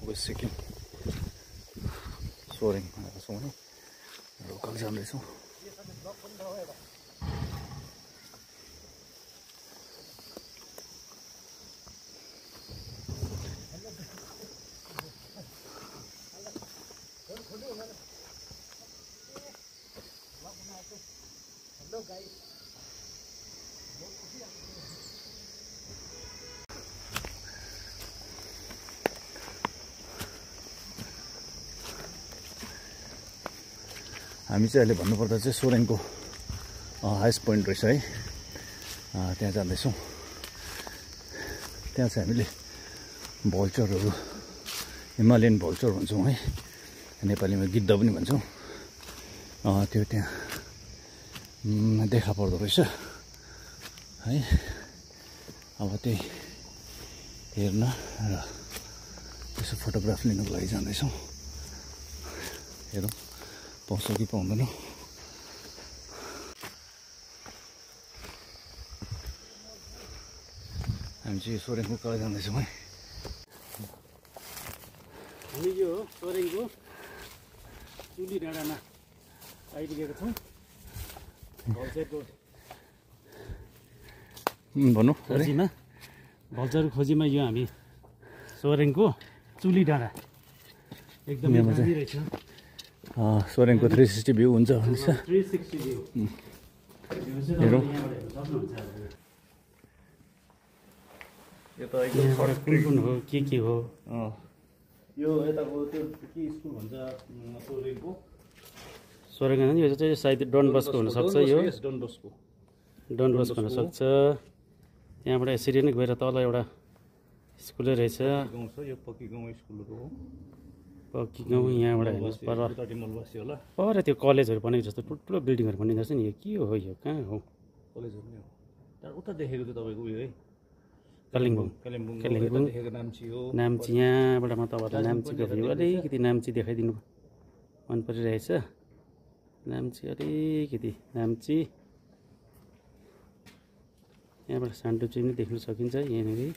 West Sikkim Soreng आएको छौँ है लोकल जाँदैछौँ हामी चाहिँ अहिले भन्नुपर्दा चाहिँ सोरेङको हाइस्ट पोइन्ट रहेछ है त्यहाँ जाँदैछौँ त्यहाँ चाहिँ हामीले भल्चरहरू हिमालयन भल्चर भन्छौँ है नेपालीमा गिद्ध पनि भन्छौँ त्यो त्यहाँ देखा पर्दो रहेछ है अब त्यही हेर्न र यसो फोटोग्राफ लिनको लागि जाँदैछौँ हेरौँ पाउँछ कि पाउँदैन हामी चाहिँ सोरेङको कहाँ जाँदैछौँ है हामी यो सोरेङको चुली डाँडामा आइपुगेको छौँ भल्चरको भन्नु खोजीमा भल्चरको खोजीमा यो हामी सोरेङको चुली डाँडा एकदमै दामी रहेछ सोरेङको 360 भ्यू हुन्छ भन्छ 360 भ्यू हेरौँ यो त कुन कुन हो के हो यो यताको त्यो के स्कुल भन्छ सोरेङको सोरेङ होइन यो चाहिँ सायद डन बस्को हुनसक्छ यो डन बस्को हुनसक्छ त्यहाँबाट यसरी नै गएर तल एउटा स्कुलै रहेछ यो पक्की गाउँ स्कुलहरू हो पक्की गाउँ यहाँबाट हेर्नुहोस् पर त्यो कलेजहरू बनेको जस्तो ठुल्ठुलो बिल्डिङहरू बनिएको छ नि यो के हो यो कहाँ हो कलेजहरू नै हो तर उता देखेको चाहिँ तपाईँको उयो है कालिम्पोङ देखेको नाम्ची हो नाम्ची यहाँबाट म तपाईँहरूलाई नाम्चीको भ्यू अलिकति नाम्ची देखाइदिनु मन परिरहेछ नाम्ची अलिकति नाम्ची यहाँबाट सान्डुप्ची पनि देख्न सकिन्छ यहाँनिर